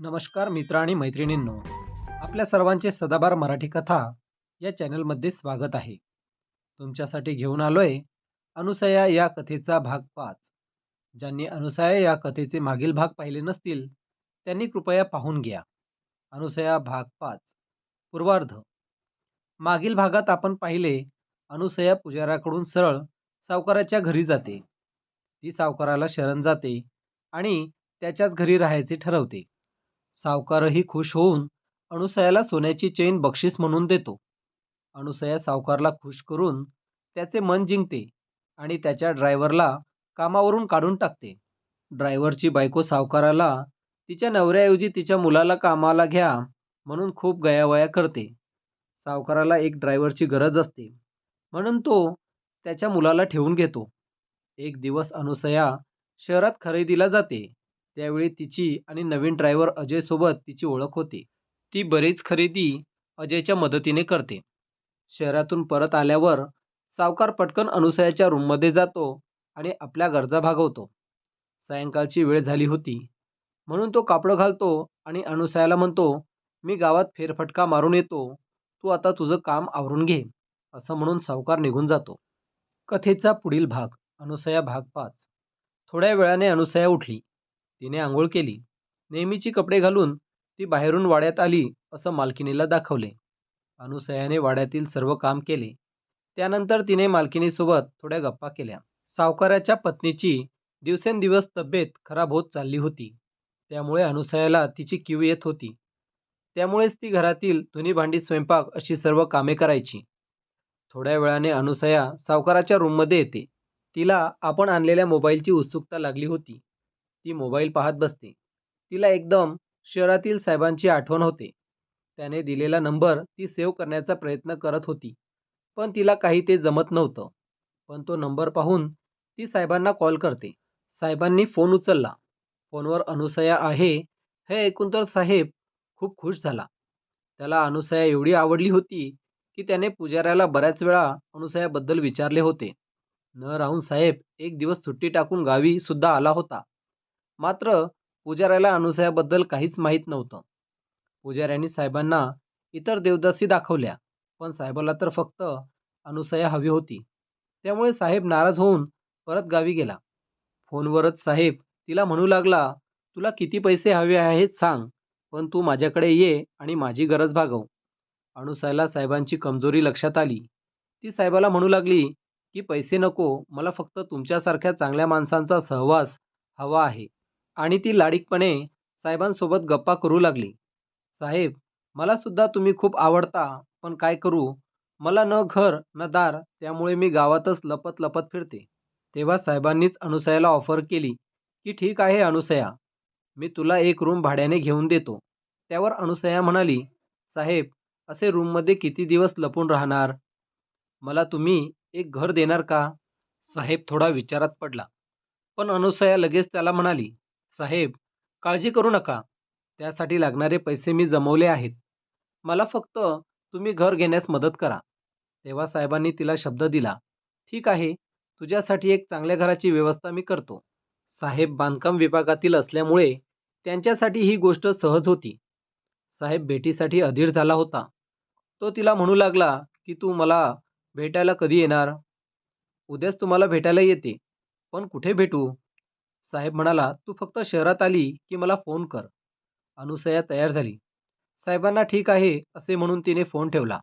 नमस्कार मित्र आणि मैत्रिणींनो, आपल्या सर्वांचे सदाबार मराठी कथा या चॅनलमध्ये स्वागत आहे. तुमच्यासाठी घेऊन आलोय अनुसया या कथेचा भाग 5. ज्यांनी अनुसया या कथेचे मागील भाग पाहिले नसतील त्यांनी कृपया पाहून घ्या. अनुसया भाग 5 पूर्वार्ध. मागील भागात आपण पाहिले, अनुसया पुजाऱ्याकडून सरळ सावकाराच्या घरी जाते. ती सावकाराला शरण जाते आणि त्याच्याच घरी राहायचे ठरवते. सावकारही खुश होऊन अनुसयाला सोन्याची चेन बक्षीस म्हणून देतो. अनुसया सावकारला खुश करून त्याचे मन जिंकते आणि त्याच्या ड्रायव्हरला कामावरून काढून टाकते. ड्रायव्हरची बायको सावकाराला तिच्या नवऱ्याऐवजी तिच्या मुलाला कामाला घ्या म्हणून खूप गयावया करते. सावकाराला एक ड्रायव्हरची गरज असते म्हणून तो त्याच्या मुलाला ठेवून घेतो. एक दिवस अनुसया शहरात खरेदीला जाते. त्यावेळी तिची आणि नवीन ड्रायव्हर अजय सोबत तिची ओळख होते. ती बरीच खरेदी अजयच्या मदतीने करते. शहरातून परत आल्यावर सावकार पटकन अनुसयाच्या रूममध्ये जातो आणि आपल्या गरजा भागवतो. सायंकाळची वेळ झाली होती म्हणून तो कापडं घालतो आणि अनुसयाला म्हणतो, मी गावात फेरफटका मारून येतो, तू आता तुझं काम आवरून घे, असं म्हणून सावकार निघून जातो. कथेचा पुढील भाग. अनुसया भाग 5. थोड्या वेळाने अनुसया उठली. तिने आंघोळ केली. नेहमीची कपडे घालून ती बाहेरून वाड्यात आली असं मालकिणीला दाखवले. अनुसयाने वाड्यातील सर्व काम केले. त्यानंतर तिने मालकिणीसोबत थोड्या गप्पा केल्या. सावकाराच्या पत्नीची दिवसेंदिवस तब्येत खराब होत चालली होती. त्यामुळे अनुसयाला तिची कीव येत होती. त्यामुळेच ती घरातील धुणी भांडी स्वयंपाक अशी सर्व कामे करायची. थोड्या वेळाने अनुसया सावकाराच्या रूममध्ये येते. तिला आपण आणलेल्या मोबाईलची उत्सुकता लागली होती. ती मोबाईल पाहत बसते. तिला एकदम शहरातील साहेबांची आठवण होते. त्याने दिलेला नंबर ती सेव्ह करण्याचा प्रयत्न करत होती, पण तिला काही ते जमत नव्हतं. पण तो नंबर पाहून ती साहेबांना कॉल करते. साहेबांनी फोन उचलला. फोनवर अनुसया आहे हे ऐकून तर साहेब खूप खुश झाला. त्याला अनुसया एवढी आवडली होती की त्याने पुजाऱ्याला बऱ्याच वेळा अनुसयाबद्दल विचारले होते. न राहून साहेब एक दिवस सुट्टी टाकून गावी सुद्धा आला होता. मात्र पुजाऱ्याला अनुसयाबद्दल काहीच माहीत नव्हतं. पुजाऱ्यांनी साहेबांना इतर देवदासी दाखवल्या, पण साहेबाला तर फक्त अनुसया हवी होती. त्यामुळे साहेब नाराज होऊन परत गावी गेला. फोनवरच साहेब तिला म्हणू लागला, तुला किती पैसे हवे आहेत सांग, पण तू माझ्याकडे ये आणि माझी गरज भागव. अनुसयाला साहेबांची कमजोरी लक्षात आली. ती साहेबाला म्हणू लागली की पैसे नको, मला फक्त तुमच्यासारख्या चांगल्या माणसांचा सहवास हवा आहे. आणि ती लाडिकपणे साहेबांसोबत गप्पा करू लागली. साहेब, मला सुद्धा तुम्ही खूप आवडता, पण काय करू, मला न घर न दार, त्यामुळे मी गावातच लपत लपत फिरते. तेव्हा साहेबांनीच अनुसयाला ऑफर केली की ठीक आहे अनुसया, मी तुला एक रूम भाड्याने घेऊन देतो. त्यावर अनुसया म्हणाली, साहेब, असे रूममध्ये किती दिवस लपून राहणार, मला तुम्ही एक घर देणार का? साहेब थोडा विचारात पडला. पण अनुसया लगेच त्याला म्हणाली, साहेब, काळजी करू नका, त्यासाठी लागणारे पैसे मी जमवले आहेत. मला फक्त तुम्ही घर घेण्यास मदत करा. तेव्हा साहेबांनी तिला शब्द दिला, ठीक आहे, तुझ्यासाठी एक चांगल्या घराची व्यवस्था मी करतो. साहेब बांधकाम विभागातील असल्यामुळे त्यांच्यासाठी ही गोष्ट सहज होती. साहेब भेटीसाठी अधीर झाला होता. तो तिला म्हणू लागला की तू मला भेटायला कधी येणार? उद्याच तुम्हाला भेटायला येते, पण कुठे भेटू? साहेब म्हणाला, तू फक्त शहरात आली की मला फोन कर. अनुसया तयार झाली. साहेबांना ठीक आहे असे म्हणून तिने फोन ठेवला.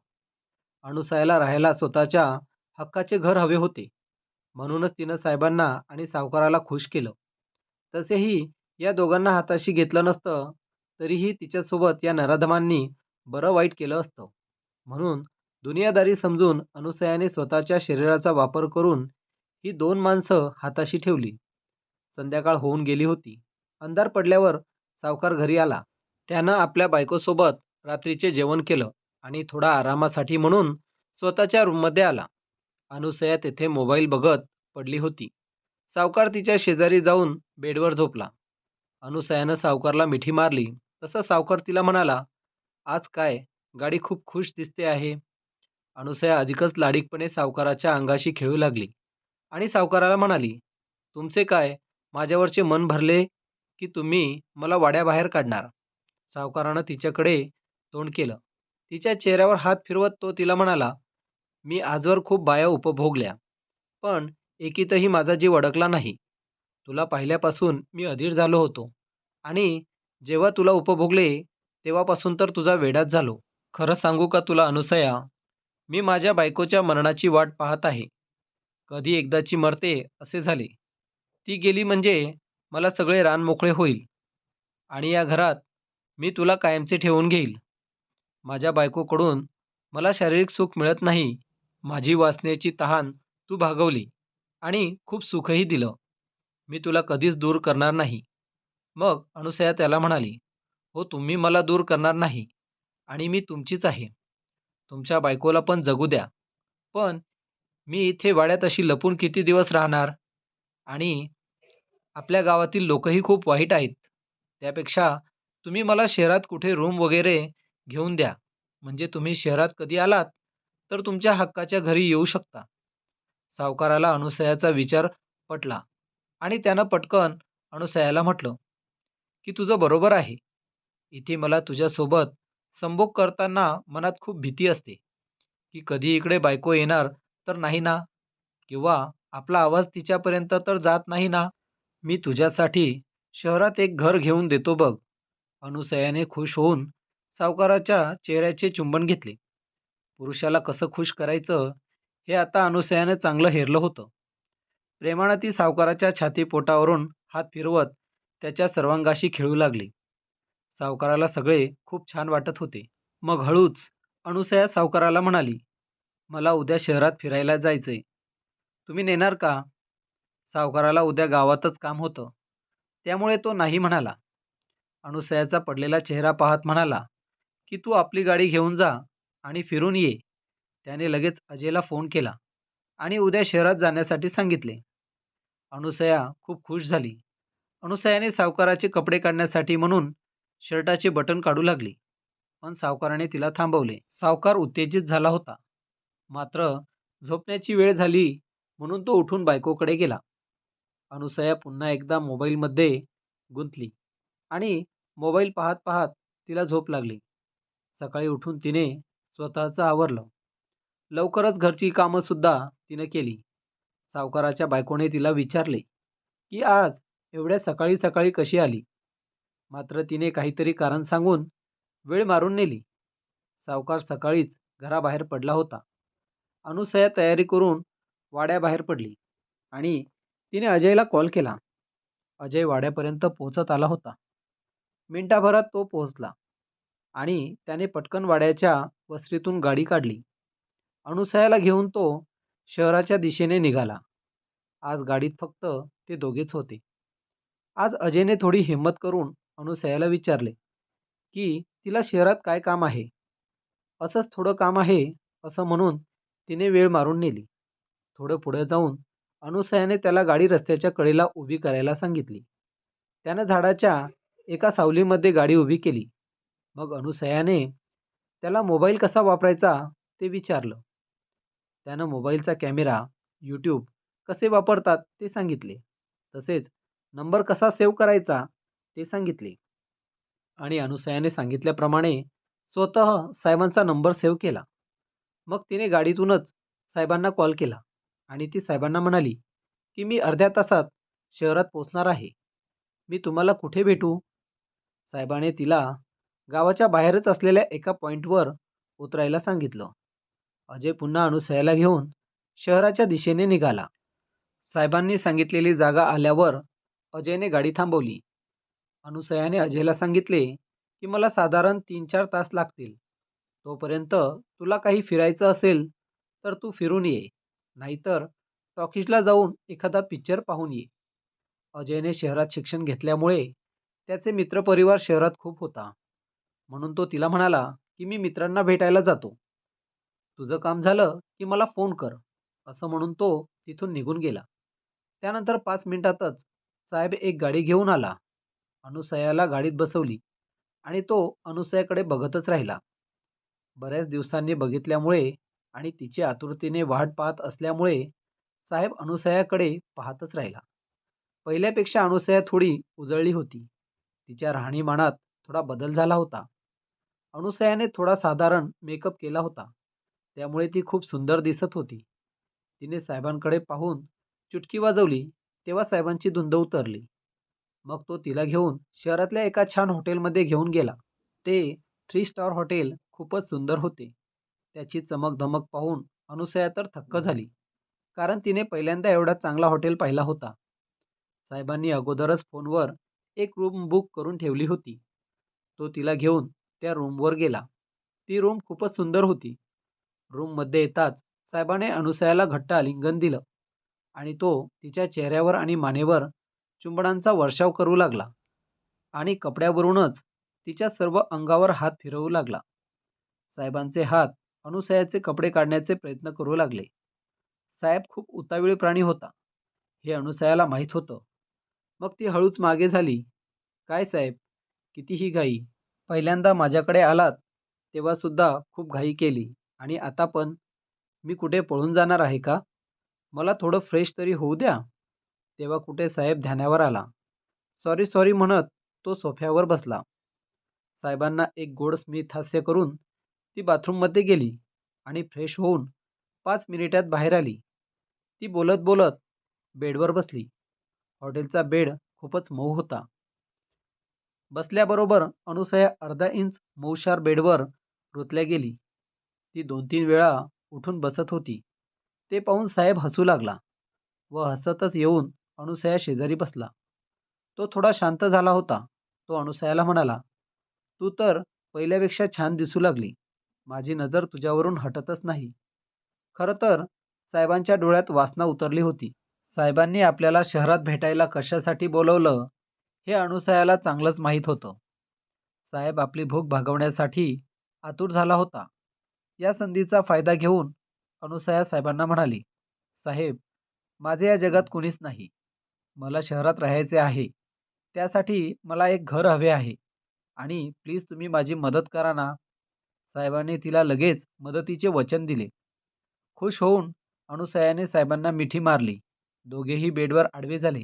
अनुसयाला राहायला स्वतःच्या हक्काचे घर हवे होते. म्हणूनच तिनं साहेबांना आणि सावकाराला खुश केलं. तसेही या दोघांना हाताशी घेतलं नसतं तरीही तिच्यासोबत या नराधमांनी बरं वाईट केलं असतं. म्हणून दुनियादारी समजून अनुसयाने स्वतःच्या शरीराचा वापर करून ही दोन माणसं हाताशी ठेवली. संध्याकाळ होऊन गेली होती. अंधार पडल्यावर सावकार घरी आला. त्यानं आपल्या बायकोसोबत रात्रीचे जेवण केलं आणि थोडा आरामासाठी म्हणून स्वतःच्या रूममध्ये आला. अनुसया तेथे मोबाईल बघत पडली होती. सावकार तिच्या शेजारी जाऊन बेडवर झोपला. अनुसयानं सावकारला मिठी मारली. तसं सावकार तिला म्हणाला, आज काय गाडी खूप खुश दिसते आहे. अनुसया अधिकच लाडीकपणे सावकाराच्या अंगाशी खेळू लागली आणि सावकाराला म्हणाली, तुमचे काय, माझ्यावरचे मन भरले की तुम्ही मला वाड्याबाहेर काढणार? सावकारानं तिच्याकडे तोंड केलं. तिच्या चेहऱ्यावर हात फिरवत तो तिला म्हणाला, "मी आजवर खूप बाया उपभोगल्या, पण एकीतही माझा जीव अडकला नाही. तुला पाहिल्यापासून मी अधीर झालो होतो आणि जेव्हा तुला उपभोगले, तेव्हापासून तर तुझा वेडाच झालो. खरं सांगू का तुला अनुसया, मी माझ्या बायकोच्या मरणाची वाट पाहत आहे. कधी एकदाची मरते असे झाले. ती गेली म्हणजे मला सगळे रान मोकळे होईल आणि या घरात मी तुला कायमचे ठेवून घेईल. माझ्या बायकोकडून मला शारीरिक सुख मिळत नाही. माझी वासनेची तहान तू भागवली आणि खूप सुखही दिलं. मी तुला कधीच दूर करणार नाही." मग अनुसया त्याला म्हणाली, "हो, तुम्ही मला दूर करणार नाही आणि मी तुमचीच आहे. तुमच्या बायकोला पण जगू द्या. पण मी इथे वाड्यात अशी लपून किती दिवस राहणार? आणि आपल्या गावातील लोकही खूप वाईट आहेत. त्यापेक्षा तुम्ही मला शहरात कुठे रूम वगैरे घेऊन द्या. म्हणजे तुम्ही शहरात कधी आलात, तर तुमच्या हक्काच्या घरी येऊ शकता." सावकाराला अनुसयाचा विचार पटला आणि त्यानं पटकन अनुसयाला म्हटलं, की "तुझं बरोबर आहे. इथे मला तुझ्यासोबत संभोग करताना मनात खूप भीती असते, की कधी इकडे बायको येणार तर नाही ना? किंवा आपला आवाज तिच्यापर्यंत तर जात नाही ना? मी तुझ्यासाठी शहरात एक घर घेऊन देतो बघ." अनुसयाने खुश होऊन सावकाराच्या चेहऱ्याचे चुंबन घेतले. पुरुषाला कसं खुश करायचं हे आता अनुसयाने चांगलं हेरलं होतं. प्रेमानं ती सावकाराच्या छातीपोटावरून हात फिरवत त्याच्या सर्वांगाशी खेळू लागली. सावकाराला सगळे खूप छान वाटत होते. मग हळूच अनुसया सावकाराला म्हणाली, "मला उद्या शहरात फिरायला जायचंय. तुम्ही नेणार का?" सावकाराला उद्या गावातच काम होतं. त्यामुळे तो नाही म्हणाला. अनुसयाचा पडलेला चेहरा पाहत म्हणाला, की "तू आपली गाडी घेऊन जा आणि फिरून ये." त्याने लगेच अजयला फोन केला आणि उद्या शहरात जाण्यासाठी सांगितले. अनुसया खूप खुश झाली. अनुसयाने सावकाराचे कपडे काढण्यासाठी म्हणून शर्टाचे बटन काढू लागली. पण सावकाराने तिला थांबवले. सावकार उत्तेजित झाला होता. मात्र झोपण्याची वेळ झाली म्हणून तो उठून बायकोकडे गेला. अनुसया पुन्हा एकदा मोबाईलमध्ये गुंतली आणि मोबाईल पाहत पाहत तिला झोप लागली. सकाळी उठून तिने स्वतःचं आवरलं. लवकरच घरची कामं सुद्धा तिने केली. सावकाराच्या बायकोने तिला विचारले, की "आज एवढ्या सकाळी सकाळी कशी आली?" मात्र तिने काहीतरी कारण सांगून वेळ मारून नेली. सावकार सकाळीच घराबाहेर पडला होता. अनुसया तयारी करून वाड्याबाहेर पडली आणि तिने अजयला कॉल केला. अजय वाड्यापर्यंत पोहोचत आला होता. मिनिटाभरात तो पोहोचला आणि त्याने पटकन वाड्याच्या वस्तीतून गाडी काढली. अनुसयाला घेऊन तो शहराच्या दिशेने निघाला. आज गाडीत फक्त ते दोघेच होते. आज अजयने थोडी हिंमत करून अनुसयाला विचारले, की तिला शहरात काय काम आहे? असंच थोडं काम आहे, असं म्हणून तिने वेळ मारून नेली. थोडं पुढे जाऊन अनुसयाने त्याला गाडी रस्त्याच्या कडेला उभी करायला सांगितली. त्यानं झाडाच्या एका सावलीमध्ये गाडी उभी केली. मग अनुसयाने त्याला मोबाईल कसा वापरायचा ते विचारलं. त्यानं मोबाईलचा कॅमेरा, यूट्यूब कसे वापरतात ते सांगितले. तसेच नंबर कसा सेव्ह करायचा ते सांगितले आणि अनुसयाने सांगितल्याप्रमाणे स्वतः साहेबांचा नंबर सेव्ह केला. मग तिने गाडीतूनच साहेबांना कॉल केला आणि ती साहेबांना म्हणाली, की "मी अर्ध्या तासात शहरात पोहोचणार आहे. मी तुम्हाला कुठे भेटू?" साहेबाने तिला गावाच्या बाहेरच असलेल्या एका पॉइंटवर उतरायला सांगितलं. अजय पुन्हा अनुसयाला घेऊन शहराच्या दिशेने निघाला. साहेबांनी सांगितलेली जागा आल्यावर अजयने गाडी थांबवली. अनुसयाने अजयला सांगितले, की "मला साधारण 3-4 तास लागतील. तोपर्यंत तुला काही फिरायचं असेल तर तू फिरून ये. नाहीतर टॉकीजला जाऊन एखादा पिक्चर पाहून ये." अजयने शहरात शिक्षण घेतल्यामुळे त्याचे मित्रपरिवार शहरात खूप होता. म्हणून तो तिला म्हणाला, की "मी मित्रांना भेटायला जातो. तुझं काम झालं की मला फोन कर." असं म्हणून तो तिथून निघून गेला. त्यानंतर 5 मिनिटातच साहेब एक गाडी घेऊन आला. अनुसयाला गाडीत बसवली आणि तो अनुसयाकडे बघतच राहिला. बऱ्याच दिवसांनी बघितल्यामुळे आणि तिची आतुरतेने वाट पाहत असल्यामुळे साहेब अनुसयाकडे पाहतच राहिला. पहिल्यापेक्षा अनुसया थोडी उजळली होती. तिच्या राहणीमानात थोडा बदल झाला होता. अनुसयाने थोडा साधारण मेकअप केला होता. त्यामुळे ती खूप सुंदर दिसत होती. तिने साहेबांकडे पाहून चुटकी वाजवली, तेव्हा साहेबांची धुंद उतरली. मग तो तिला घेऊन शहरातल्या एका छान हॉटेलमध्ये घेऊन गेला. ते 3 स्टार हॉटेल खूपच सुंदर होते. त्याची चमक-धमक पाहून अनुसया तर थक्क झाली. कारण तिने पहिल्यांदा एवढा चांगला हॉटेल पाहिला होता. साहेबांनी अगोदरच फोनवर एक रूम बुक करून ठेवली होती. तो तिला घेऊन त्या रूमवर गेला. ती रूम खूपच सुंदर होती. रूममध्ये येताच साहेबाने अनुसयाला घट्ट आलिंगन दिलं आणि तो तिच्या चेहऱ्यावर आणि मानेवर चुंबनांचा वर्षाव करू लागला आणि कपड्यावरूनच तिच्या सर्व अंगावर हात फिरवू लागला. साहेबांचे हात अनुसयाचे कपडे काढण्याचे प्रयत्न करू लागले. साहेब खूप उतावीळ प्राणी होता, हे अनुसयाला माहीत होतं. मग ती हळूच मागे झाली. "काय साहेब, किती ही घाई? पहिल्यांदा माझ्याकडे आलात तेव्हा सुद्धा खूप घाई केली आणि आता पण? मी कुठे पळून जाणार आहे का? मला थोडं फ्रेश तरी होऊ द्या." तेव्हा कुठे साहेब ध्यानावर आला. "सॉरी, सॉरी" म्हणत तो सोफ्यावर बसला. साहेबांना एक गोड स्मित हास्य करून ती बाथरूममध्ये गेली आणि फ्रेश होऊन 5 मिनिटात बाहेर आली. ती बोलत बोलत बेडवर बसली. हॉटेलचा बेड खूपच मऊ होता. बसल्याबरोबर अनुसया अर्धा इंच मऊशार बेडवर रुतल्या गेली. ती 2-3 वेळा उठून बसत होती. ते पाहून साहेब हसू लागला व हसतच येऊन अनुसया शेजारी बसला. तो थोडा शांत झाला होता. तो अनुसयाला म्हणाला, "तू तर पहिल्यापेक्षा छान दिसू लागली. माझी नजर तुझ्यावरून हटतच नाही." खरं तर साहेबांच्या डोळ्यात वासना उतरली होती. साहेबांनी आपल्याला शहरात भेटायला कशासाठी बोलवलं हे अनुसयाला चांगलंच माहीत होतं. साहेब आपली भूक भागवण्यासाठी आतुर झाला होता. या संधीचा फायदा घेऊन अनुसया साहेबांना म्हणाली, "साहेब, माझे या जगात कुणीच नाही. मला शहरात राहायचे आहे. त्यासाठी मला एक घर हवे आहे आणि प्लीज तुम्ही माझी मदत करा ना." साहेबांनी तिला लगेच मदतीचे वचन दिले. खुश होऊन अनुसयाने साहेबांना मिठी मारली. दोघेही बेडवर आडवे झाले.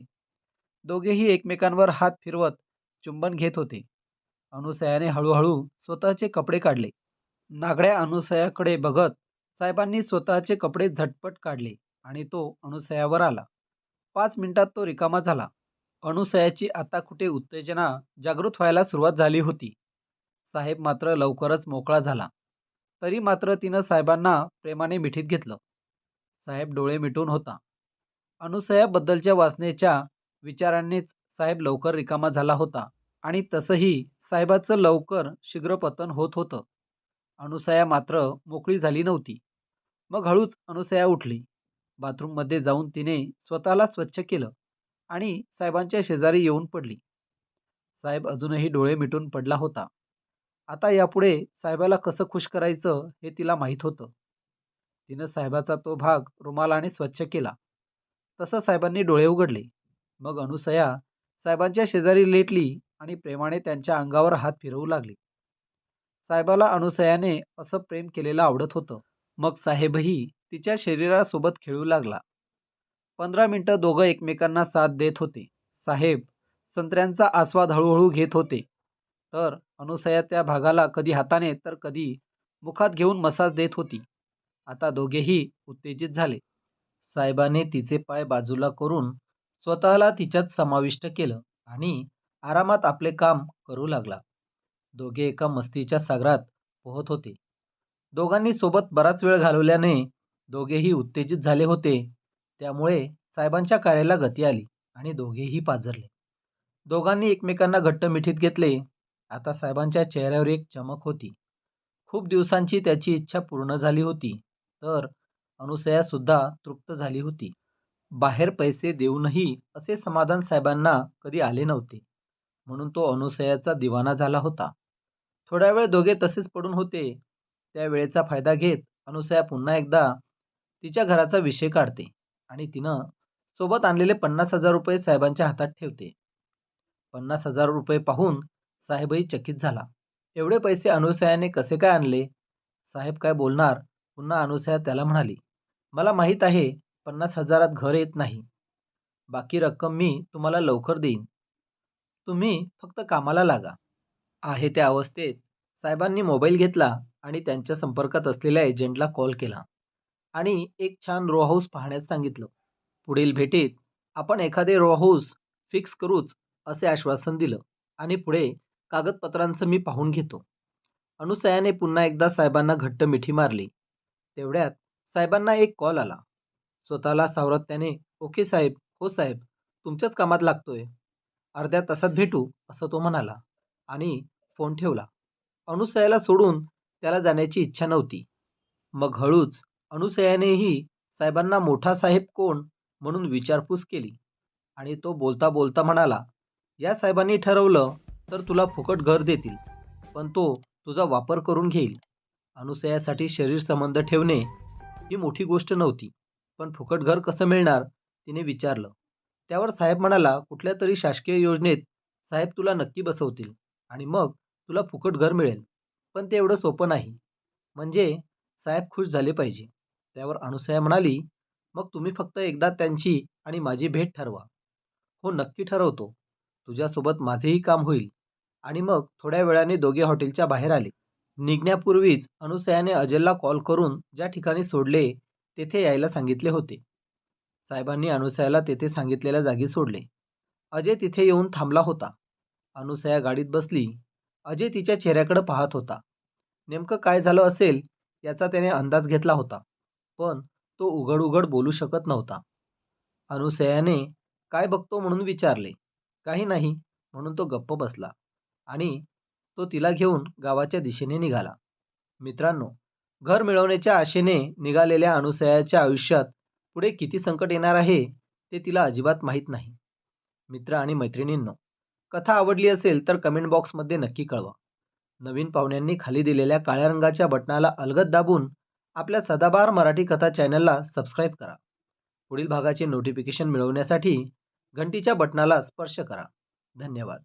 दोघेही एकमेकांवर हात फिरवत चुंबन घेत होते. अनुसयाने हळूहळू स्वतःचे कपडे काढले. नागड्या अनुसयाकडे बघत साहेबांनी स्वतःचे कपडे झटपट काढले आणि तो अनुसयावर आला. 5 मिनिटात तो रिकामा झाला. अनुसयाची आता कुठे उत्तेजना जागृत व्हायला सुरुवात झाली होती. साहेब मात्र लवकरच मोकळा झाला. तरी मात्र तिनं साहेबांना प्रेमाने मिठीत घेतलं. साहेब डोळे मिटून होता. अनुसयाबद्दलच्या वासनेच्या विचारांनीच साहेब लवकर रिकामा झाला होता आणि तसंही साहेबाचं लवकर शीघ्र पतन होत होतं. अनुसया मात्र मोकळी झाली नव्हती. मग हळूच अनुसया उठली. बाथरूममध्ये जाऊन तिने स्वतःला स्वच्छ केलं आणि साहेबांच्या शेजारी येऊन पडली. साहेब अजूनही डोळे मिटून पडला होता. आता यापुढे साहेबाला कसं खुश करायचं हे तिला माहीत होतं. तिनं साहेबाचा तो भाग रुमालाने स्वच्छ केला. तसं साहेबांनी डोळे उघडले. मग अनुसया साहेबांच्या शेजारी लेटली आणि प्रेमाने त्यांच्या अंगावर हात फिरवू लागली. साहेबाला अनुसयाने असं प्रेम केलेलं आवडत होतं. मग साहेबही तिच्या शरीरासोबत खेळू लागला. 15 मिनिटं दोघं एकमेकांना साथ देत होते. साहेब संत्र्यांचा आस्वाद हळूहळू घेत होते. तर अनुसया त्या भागाला कधी हाताने तर कधी मुखात घेऊन मसाज देत होती. आता दोघेही उत्तेजित झाले. साहेबाने तिचे पाय बाजूला करून स्वतःला तिच्यात समाविष्ट केलं आणि आरामात आपले काम करू लागला. दोघे एका मस्तीच्या सागरात पोहत होते. दोघांनी सोबत बराच वेळ घालवल्याने दोघेही उत्तेजित झाले होते. त्यामुळे साहेबांच्या कार्याला गती आली आणि दोघेही पाझरले. दोघांनी एकमेकांना घट्ट मिठीत घेतले. आता साहेबांच्या चेहऱ्यावर एक चमक होती. खूप दिवसांची त्याची इच्छा पूर्ण झाली होती. तर अनुसया सुद्धा तृप्त झाली होती. बाहेर पैसे देऊनही असे समाधान साहेबांना कधी आले नव्हते. म्हणून तो अनुसयाचा दिवाना झाला होता. थोडा वेळ दोघे तसेच पडून होते. त्या वेळेचा फायदा घेत अनुसया पुन्हा एकदा तिच्या घराचा विषय काढते आणि तिनं सोबत आणलेले 50,000 रुपये साहेबांच्या हातात ठेवते. 50,000 रुपये पाहून साहेबही चकित झाला. एवढे पैसे अनुसयाने कसे काय आणले? साहेब काय बोलणार? पुन्हा अनुसया त्याला म्हणाली, "मला माहीत आहे 50,000त घर येत नाही. बाकी रक्कम मी तुम्हाला लवकर देईन. तुम्ही फक्त कामाला लागा." आहे त्या अवस्थेत साहेबांनी मोबाईल घेतला आणि त्यांच्या संपर्कात असलेल्या एजंटला कॉल केला आणि एक छान रो हाऊस पाहण्यास सांगितलं. पुढील भेटीत आपण एखादे रो हाऊस फिक्स करूच असे आश्वासन दिलं आणि पुढे कागदपत्रांचं मी पाहून घेतो. अनुसयाने पुन्हा एकदा साहेबांना घट्ट मिठी मारली. तेवढ्यात साहेबांना एक कॉल आला. स्वतःला सावरत त्याने, "ओके साहेब, हो साहेब, तुमच्याच कामात लागतोय. अर्ध्या तासात भेटू," असं तो म्हणाला आणि फोन ठेवला. अनुसयाला सोडून त्याला जाण्याची इच्छा नव्हती. मग हळूच अनुसयानेही साहेबांना मोठा साहेब कोण म्हणून विचारपूस केली आणि तो बोलता बोलता म्हणाला, "या साहेबांनी ठरवलं तर तुला फुकट घर देतील, पण तो तुझा वापर करून घेईल." अनुसयासाठी शरीर संबंध ठेवणे ही मोठी गोष्ट नव्हती, पण फुकट घर कसं मिळणार तिने विचारलं. त्यावर साहेब म्हणाला, "कुठल्या तरी शासकीय योजनेत साहेब तुला नक्की बसवतील आणि मग तुला फुकट घर मिळेल. पण ते एवढं सोपं नाही. म्हणजे साहेब खुश झाले पाहिजे." त्यावर अनुसया म्हणाली, "मग तुम्ही फक्त एकदा त्यांची आणि माझी भेट ठरवा." "हो, नक्की ठरवतो. तुझ्यासोबत माझेही काम होईल." आणि मग थोड्या वेळाने दोघे हॉटेलच्या बाहेर आले. निघण्यापूर्वीच अनुसयाने अजयला कॉल करून ज्या ठिकाणी सोडले तेथे यायला सांगितले होते. साहेबांनी अनुसयाला तेथे सांगितलेल्या जागी सोडले. अजय तिथे येऊन थांबला होता. अनुसया गाडीत बसली. अजय तिच्या चेहऱ्याकडे पाहत होता. नेमकं काय झालं असेल याचा त्याने अंदाज घेतला होता, पण तो उघड उघड बोलू शकत नव्हता. अनुसयाने काय बघतो म्हणून विचारले. काही नाही म्हणून तो गप्प बसला आणि तो तिला घेऊन गावाच्या दिशेने निघाला. मित्रांनो, घर मिळवण्याच्या आशेने निघालेल्या अनुसयाच्या आयुष्यात पुढे किती संकट येणार आहे ते तिला अजिबात माहीत नाही. मित्र आणि मैत्रिणींनो, कथा आवडली असेल तर कमेंट बॉक्समध्ये नक्की कळवा. नवीन पाहुण्यांनी खाली दिलेल्या काळ्या रंगाच्या बटनाला अलगद दाबून आपल्या सदाबहार मराठी कथा चॅनलला सबस्क्राईब करा. पुढील भागाचे नोटिफिकेशन मिळवण्यासाठी घंटीच्या बटनाला स्पर्श करा. धन्यवाद.